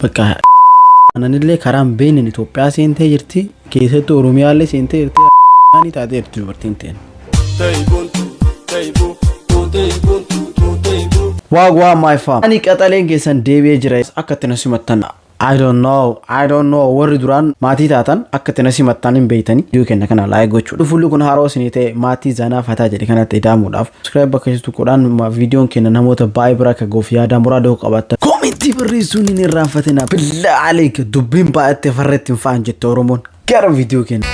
بقى أنا نللي كرام بين إثيوبيا سنتي جرتي كيسة أوروميا اللي سنتي جرتي أنا تعدي جرتي برتين واو ماي فام أنا كاتالين كيسان ديبي جريس أكتر نسمتنا I don't know warri duraan maatii taatan akka tinasi mattaan hin beeytanii video kenna kana like gochuu dhufullu kun haroo isinii ta'e maatii zanaa fataa jedhe kanatti idaamuudhaaf subscribe bakka jirtu godhaan videoon kenna namoota baay'ee bira akka goof yaada muraadoo qabatta commenti barreessuun hin irraanfatina bilaa aleek dubbiin baay'atte farreetti hin fa'an jette oromoon gara video kenna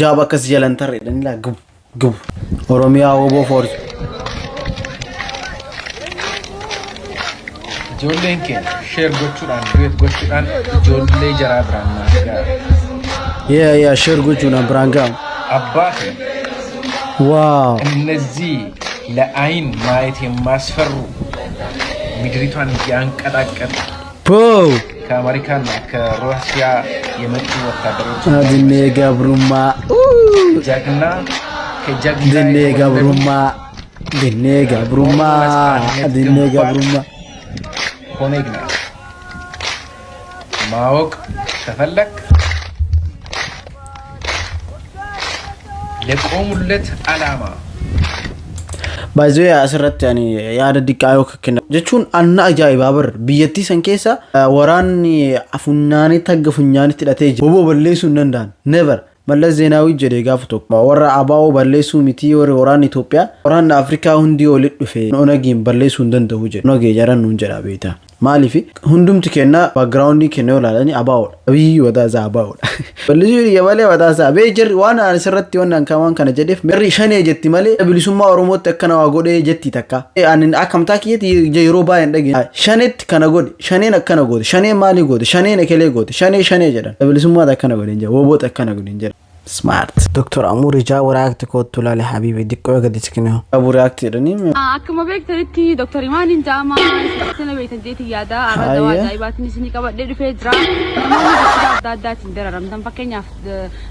jaab akkas jalan tarreedhan ilaa gub oromiyaa oboo force Jolleen keenya share gochuudhaan duet gochuudhaan ijoollee jaraa biraan naaf ያ share gochuudhaan biraan ga'a አባት ዋው እነዚህ ለአይን ማየት የማስፈሩ ምድሪቷን ያንቀጣቀጡ ከአሜሪካና ከሩሲያ የመጡ ወታደሮች አድኔ ገብሩማ ጀግና ድኔ ገብሩማ ሆነግና ማወቅ ተፈለክ ለቆሙለት አላማ ባይዘው ያስረት ያኒ ያደ ዲቃዮ ከከነ ጀቹን አና አጃይባ በር ቢየቲ ሰንኬሳ ወራኒ አፉናኒ ተገፉኛኒ ትዳቴ ቦቦ በሌሱ ነንዳን ኔቨር መለስ ዜናዊ ጀዴ ጋፍቶ ወራ አባው በሌሱ ሚቲ ወራን ኢትዮጵያ ወራን አፍሪካ ሁንዲ ወልዱፌ ኦነጊም በሌሱ እንደንደው ጀ ኦነጊ ጀራን እንጀራ ቤታ ማሊፊ ሁንዱም ትከና ባክግራውንድ ከነው ላላኒ አባው አብይ ወዳዛ አባው በልጁ የባለ ወዳዛ ቤጀር ዋና አንሰረት ይወናን ካማን ከነ ጀዴፍ መሪ ሸኔ ጀቲ ማለ ብሊሱማ ኦሮሞ ተከና ዋጎዴ ጀቲ ተካ አንን አከምታኪየት የሮባ እንደገ ሸኔት ከነጎድ ሸኔ ነከነ ጎድ ሸኔ ማሊ ጎድ ሸኔ ነከሌ ጎድ ሸኔ ጀዳ ብሊሱማ ተከነ ጎድ እንጀ ወቦ ተከነ ጎድ እንጀ سمارت دكتور امور جا وراك تكوت لا لحبيبي ديكو قد تسكنه ابو راك ترني اكما بيك ترتي دكتور ايمان انجاما سنه بيت ديت يادا اردا دايبات نسني قبل دي فيدرا دادات اندر رمضان فكنيا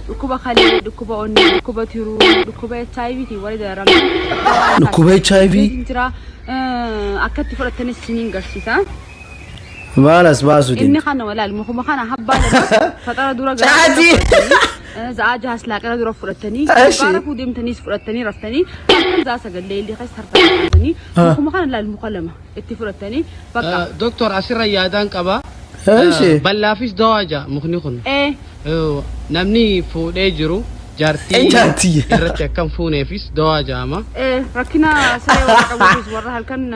دكوبا خالي دكوبا اون دكوبا تيرو دكوبا تشايبي تي وري رمضان دكوبا تشايبي انترا اكت فرتني سنين غشيتا بالاس باسو دي اني خنا ولا المخو خنا حبا فطر دورا عادي زعاج هسلاك انا دورا فرتني باركو ديمتني فرتني رفتني ذا سغل لي خس ترتني مخو خنا لا المكلمه اتفرتني بقى دكتور اسير يادان قبا ايش بلافيس دواجا مخنيخن ايه نمني فودي جرو جارتي رتك كم فوني فيس دواجا ما ايه ركنا سري وقبوس ورا هلكن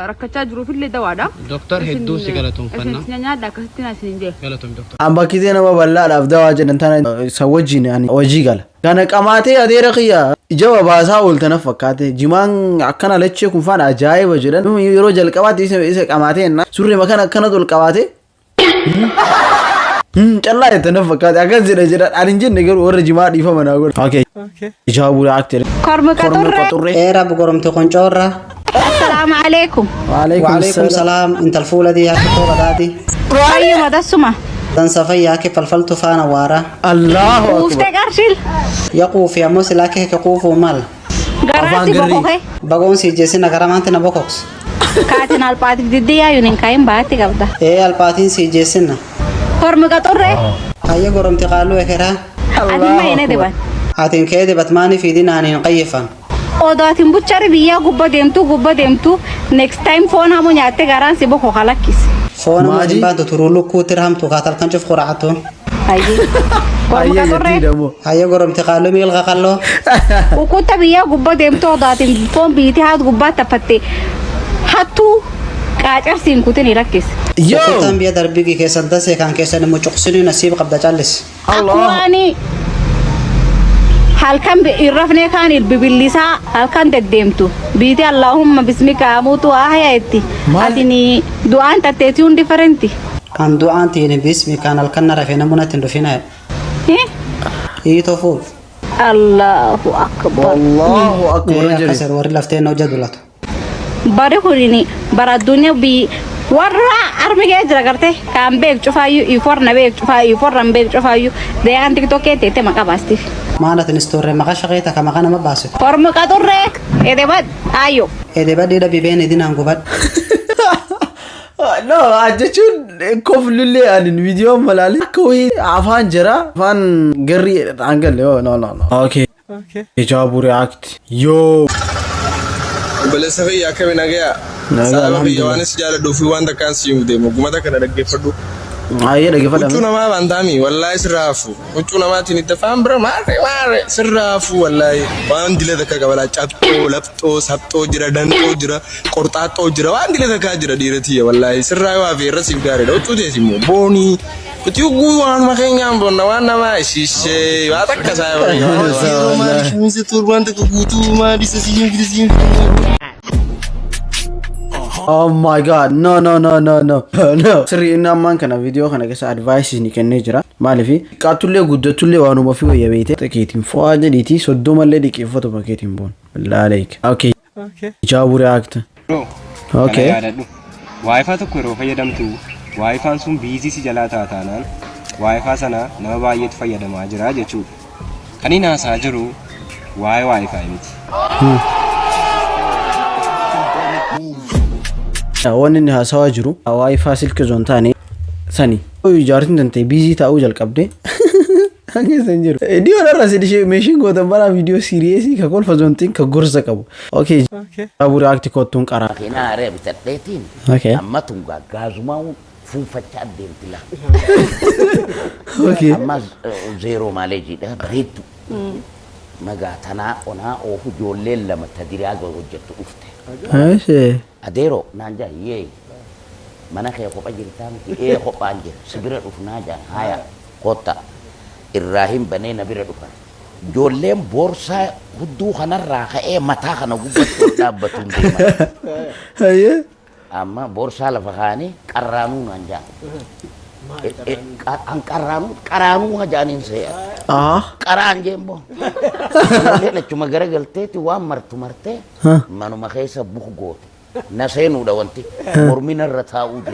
ركچا جرو في اللي دوادا دكتور هدو سيغلاتون فنا نيا داكستنا سنجه غلطم دكتور ام باكيزه نما بلا لاف دواجا انت سوجين يعني وجي قال كان قماتي اديرخيا جواب اساول تنفكاته جمان اكنا لچكم فان عجايب جدن يروجل قماتي قماتي سوري مكان كنا دول قماتي ጨላ የተነፈካት አገዝረ ጀራ አርንጀ ነገር ወረጅማ ዲፋ መናጎር ኦኬ ይጃቡ አክተር ኮርም ቀጥሬ رب قرمت قنجورة السلام عليكم وعليكم السلام انت الفولة دي هاكي فوق دادي ايوه ما دسمه دان صفي هاكي فالفلت فانا وارا الله اكبر وفتقرشل يقوف يا موسى لاكي يقوف ومال غراتي بوكوكي بقون سي جيسينا غرامانتنا بوكوكس كاتنا الباتي ديديا يونين كاين باتي قبدا ايه الباتين سي جيسينا كورم قطره هيا قرمت قالوا يكرا ادي ما يندبان هاتين كيدي بتماني في ديناني نقيفا وداتين بوچاري بيا غوبا ديمتو next time phone همو نياتي غاران سي بوكو خلاكيس فون ما جنبانتو ترولو كوترهم تو قاتل كنشف قرعتو ايي كورم قطره هيا قرمت قالوا ميلغا قالوا وكوتا بيا غوبا ديمتو داتين فون بيتي هاد غوبا تفتي حتو قاچر سين كوتني ركيس يو كوتان بيا دربيكي كيسن دسي كان كيسن مچقسني نصيب قبدا جالس الله هل كان يرفني كان الببليسا هل كان تدمتو بيتي اللهم باسمك اموت واحياتي اديني دعاء تتيون ديفرنتي كان دعاء تيني باسمي كان الكن رفينا منتن رفينا ايه توفو الله اكبر الله اكبر كسر ور لفتين وجدولات باركوني برا الدنيا بي warra armigee jira gartee kan beek cufaayyuu iforna beek cufaayyuu iforran beek cufaayyuu deegaan tiktookee teete maqaa baastiif maana tinistorre maqaa shaqeeta ka maqaa nama baase hormu qaxurree edebad ayyo edebad dida bibeen edinaan gubad no jechuun koflullee anin viidiyoo malaali akka wayii afaan jira afaan garrii dhaangalle no okay ijaabu react yo balesa fi akka binagaya sababa yawanis jala do fi wanda kan si yumude mugumata kana dhaggeeffadhu ayya dhaggeeffadha ucuna ma bandami wallahi sirafu ucuna ma tini tafambra mare sirafu wallahi waan dile da kaga wala chatto lapto sapto jira danto jira qortato jira waan dile da ka jira dirati wallahi sirawa fi rasib gare da ucute simo boni kuti ugu waan ma kenyam bonna wana ma shishe wata kasaya ma shimize turbante ko gutu ma disasiyin gidizin oh my god no sirri inna man kana video kana kesa advice ni kenne jira malifi qatulle guddatullee waanuma fi wayyabeete takeetin faaje diti soddomalle diqeeffatu pakeetin bon billahi okay jaabu react okay wifi tokko yeroo fayyadamtu wifi sun busy si jala taataanaan wifi sana nama baay'eetu fayyadamaa jira jechuudha kan inni haasaa jiru wifi miti wanni ni haasawa jiru wifi silke zontaane sani jaartin tante busy ta'uu jalqabde hangesan jiru dio dara sidishe meshin gotan bara video serious ka kolfa zontin ka gorsa qabu okay abu react kotun qara kena are bitaddetin okay amma tunga gazuma funfacha adentila okay amma zero mileage da bretu magatana ona o jolle lama tadiriya ga wajjatu ufte adero nanja ye mana kaya ko pajirtam ki ko panje sibira ufnaja haya kota irrahim bane nabira dufa jollem borsa huddu khanarra ka mata kana gubatu dabatun dema haye amma borsa la fakhani qarranu nanja an qarranu hajanin saya qaran jembo le cuma garagalte ti wa marte manu makhaysa bukhgot nasenu dawanti murmina rataudi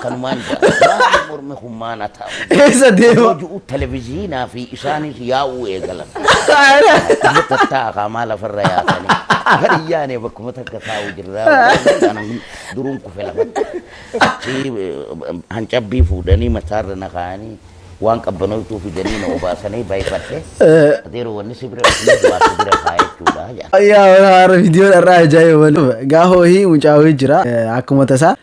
kan manja murmi khumana ta esa demo ju televizina fi isani yau egalan tatta kamala farayatani hadiyane bakum takatau jirra ana durun ku fela ci hancabbi fudani matar nakani wan qabbano tu fi danina obasani bay fatte adero wonni sibira wa sibira kay tuda ya ayya har video dara jaye wal gaho hi mucawi jira akuma tasa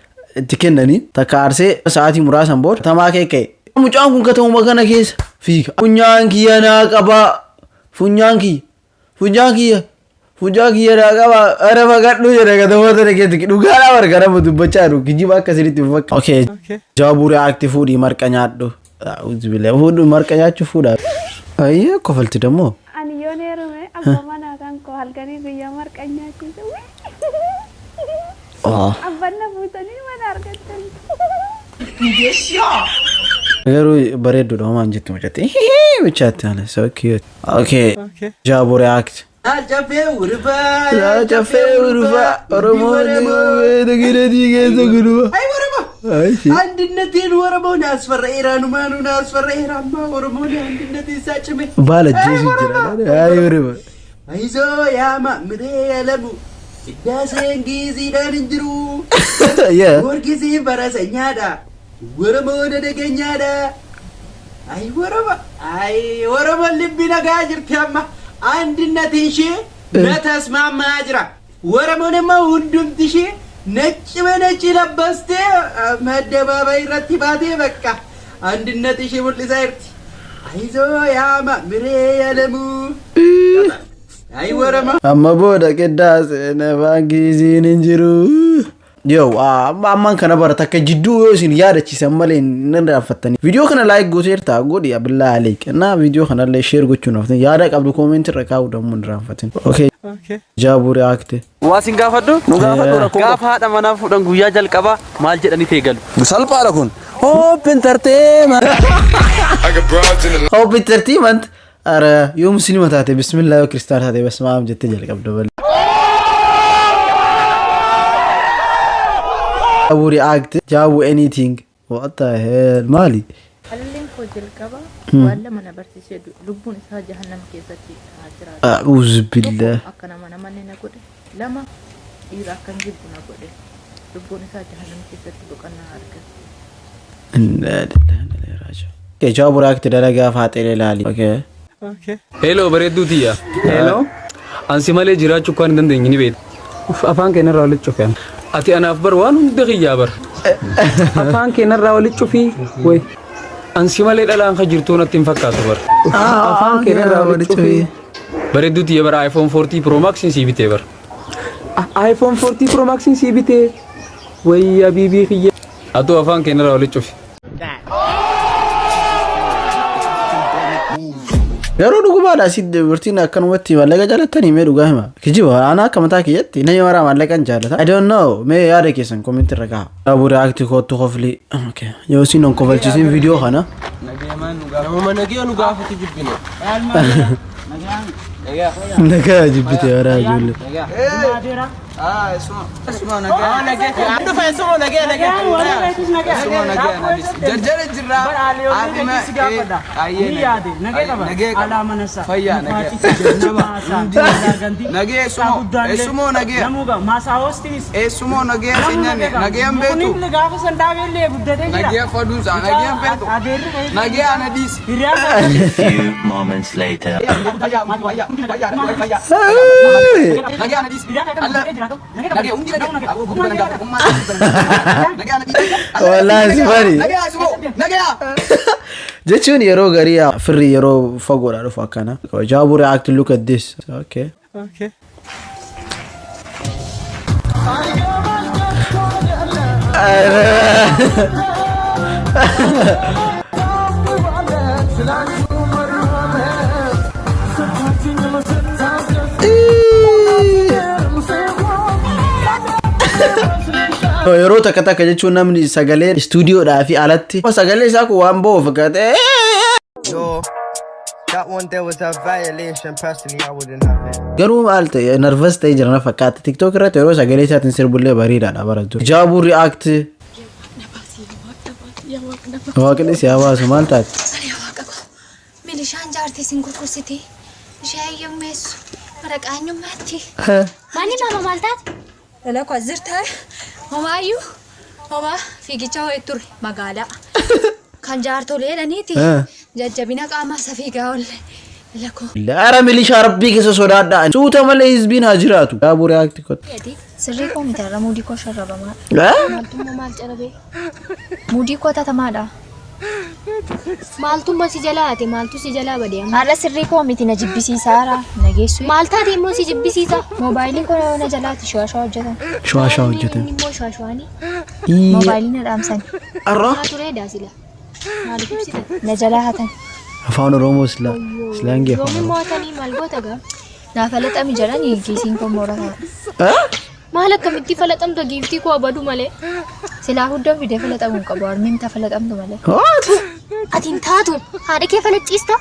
tikennani takarse saati murasan bor tamake kay mucaan kun katamu magana keessa fiika funyaanki yana qaba funyaanki na qaba ara magadhu jira katamu tane keessa dhugala wargara dubbachaa ru kijiba akkasiritti fakka okay jawabu react fuudi marqanyaadhu a'udhu billahi fuudu marqanyachu fuuda ayya kofalti demo ani yoneerume abba mana kan ko halkanii guyyaa marqanyaati abbanna fuutanii mana argattan Garu bareedu dha waan jettu mujatti bichaatti ana so cute okay jawabu react Rajafe urfa Oromoni dagirati keessa guduma አንድነቴን ወረሞን ያስፈራይራኑ ማኑን ያስፈራይራማ ወረሞን አንድነቴን ሳጭሜ ባለጂስ ይጅራል አይ ወረባ አይዞ ያማ ምሬ ያለሙ ሲዳሰን ጊዜ ዳንጅሩ ወርጊዜ በረሰኛዳ ወረሞን ደገኛዳ አይ ወረባ ልብ ነጋጅርታማ አንድነቴን ሺ ነተስማማ አጅራ ወረሞንማ ሁንዱም ትሺ ነጭ በነጭ ለበስቴ መደባባይ ረቲባቴ በቃ አንድነትሽ ሙልሳይርቲ አይዞ ያማ ምሬ ያለሙ አይ ወረማ አማቦዳ ቀዳስ ነባጊዚን እንጅሩ yo amman kana barata ka jiddu yosin yaada ci sammale nan da fatani video kana like go serta godi ya billahi alayk na video kana like share go chuna fatani yaada qabdu comment rakaw da mun ran fatani okay jabu react wasin gafaddu nu gafaddu gafa hada mana fudan guya jalqaba mal jedani tegal salpa la kun open entertainment ara yom sinima taate bismillah wa kristar taate basmaam jette jalqabdu Jaabu react Jaabu anything what the hell Mali Halilin ko jalqaba walla mana barsiisee lubbuun isaa jahannam keessatti jira. A'udhu billah Akkana mana na godhe lama dhiira akkan jibbu na godhe lubbuun isaa jahannam keessatti boqonnaa argate. Inna lillahi wa inna ilaihi raji'un. Okay, Jaabu react dalagaa faaxee laali. Okay. Hello bareedduu tiyya. Hello. Ansi malee jiraachuu kan dandeenye ni beektu. Afaan keenya irraa walitti cufeen. Ati anaaf bar waan hunda kiyyaa bar. Afaan keenya irraa walitti cufii way. Ansi malee dhalaan kan jirtu natti hin fakkaatu bar. Afaan keenya irraa walitti cufii. Bareedduu tiyya bar iPhone 40 Pro Max si bitee bar. iPhone 40 Pro Max si bitee. Way habiibii kiyya. Atu afaan keenya irraa walitti cufii. Yeroo dhugumaadha si dubartiin akkanumatti mallaqa jaalatanii mee dhugaa hima kijiba ana akka mataa kiyyatti nama mara mallaqan jaalata I don't know mee yaada keessan comment irra gaha Jaabu react kootu qofli okay yoo si non kovalchisin video kana nagee nu gaafatu jibbine nagaa jibbite wara julle اسمه نجا عنده في اسمه نجا اسمه نجا جرجر الجرا نجا على منسى فيا نجا اسمه نجا ما ساوستيس اسمه نجا نجا بيتو نجا فدوس نجا بيتو نجا نديس few moments later نجا نديس والله اسمعني jechuun yeroo garii firri yeroo fagoodha dhufu akkana Jaabu react look at this okay yeroo takka jechuun namni sagalee stuudioodhaa fi alatti sagalee isaa ku waan boof gate That one there was a violation. Personally, I wouldn't have it. garuu maal ta'e nervous ta'e jira na fakkaata TikTok irratti yeroo sagalee isaatiin sirbullee bareedaadha baratu Jaabu react waaqni si hawaasu maal taate milishaan jaartii sin gurgursiti ishee meessu maraqaanyummaatti maani mama maal taate lala ko zirtaa mamaayyuu mama fiigicha ho'e ture magaalaa kan jaartolee dhaniiti jajjabina qaamaa safiigaa olle lako Lara milishaa rabbii keessa sodaadhaan suuta malee hizbiin haa jiraatu Jaabu react kotte sirrii koo mitaarra muudii koo sharrabamaa maaltummaa maal calabee muudii koo tatamaadha maaltummaa si jalaa ate maaltu si jalaa badee haala sirrii koo miti na jibbisiisaara nageessu maal taate immoo si jibbisiisa moobaayiliin koo na jalaatti shuwaashaa hojjetan immoo shuwaashaanii moobaayiliin na dhaamsani arraa turee daasila maaliif ibsita na jalaa hatan afaan oromoo islaangee yoomi mootanii maal goota gaa naa falaxami jedhanii kiisiin koo moorata maal akkamitti falaxamtu giiftii koo abadu malee silaa hundaan fidee falaxamuun qabu harmiin ta falaxamtu malee atiin taatu haadha kee falaxiista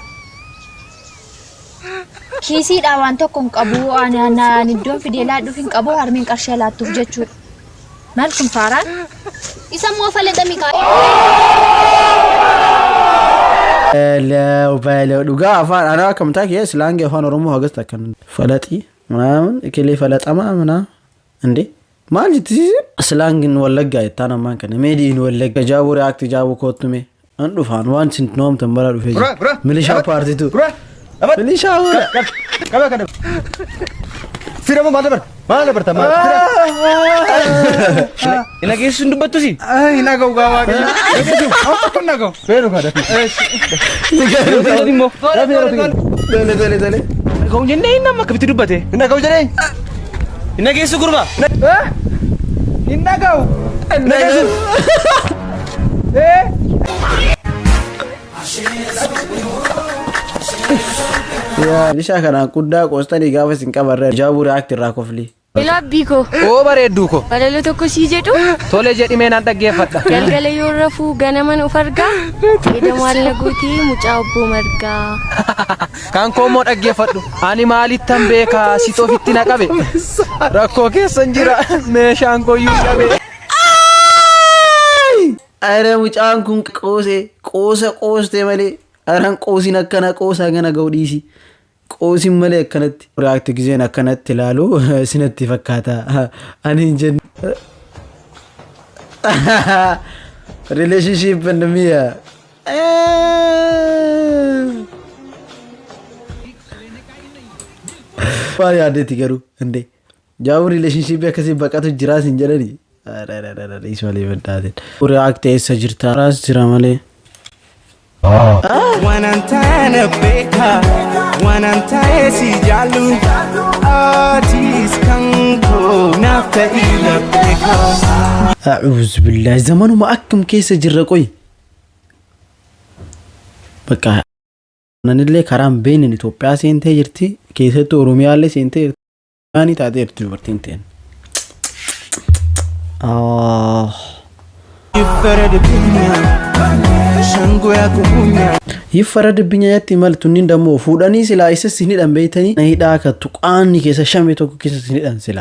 kiisiidhaa waan tokko hin qabu aan iddoon fidee laadhuuf hin qabu harmiin qarshee laattuuf jechuudha maal kun faaraan isa moo falaxami baay'ee dhugaa afaan ana akkam taake islaangee afaan oromoo hagasta kan falaxii ምናምን እከሌ ፈለጠማ ምናምን እንዴ ማለት ስላንግን ወለጋ የታናማን ከነ ሜዲን ወለጋ ጃቡ ሪአክት ጃቡ ኮቱሜ አንዱ ፋን ዋን ስንት ኖም ተንበራዱ ፌ ሚሊሻ ፓርቲቱ ሚሊሻ ከበ ከደ ሲረሙ ማለበር ተማ Inageessu sun dubbattu si. Inagaw gawa kanya. Ako nagaw. Pero kada. Immoo. Dale. Kung jenne nama kabitu dubbate. Inagaw jenne. Inageessu gurba. Inagaw. Ya, milisha kana kuddaa qoostanii gaafa sin qabarre Jaabu react irraa kofli. Ila biko. Oo bareeddu ko. Balalo tokko sii jedhu. Tole jedhi mee naan dhaggeeffadha. Galgala yoo rafuu ganaman of argaa. Eda maal naguutii mucaa obbo margaa. Kan koomoo dhaggeeffadhu. Ani maalittan beekaa sitoo ofitti na qabe. Rakkoo keessan jira meeshaan koyyuu qabe. Ayre mucaan kun qooste malee. Araan qoosin akkana qoosaa gana ga'uudhiisi. Qoosin malee akkanatti. Reaakti gizeen akkanatti ilaalu sinatti fakkaata. Ani hin jennu. Relationship pandemiya. Maal yaaddeetti garuu hinde. Jaamu relationship akkasii baqatu jiraas hin jedhani. Ismalee baddaateen. Reaakti eessa jirta? Raas jira malee. Wanantana beka, wanantaya si jalu, artis kanko nafta ila beka. أعوذ بالله زمان ما أكم كيس جرقوي بقى أنا نللي كرام بين إثيوبيا سينتي جرتي كيس توروميا اللي سينتي أني تعدي برتين تين يفرد الدنيا يتمال تنين دمو فوداني سلا إيسا سيني دم بيتني نهيدا كتقاني كيسا شامي توكو كيسا سيني دم سلا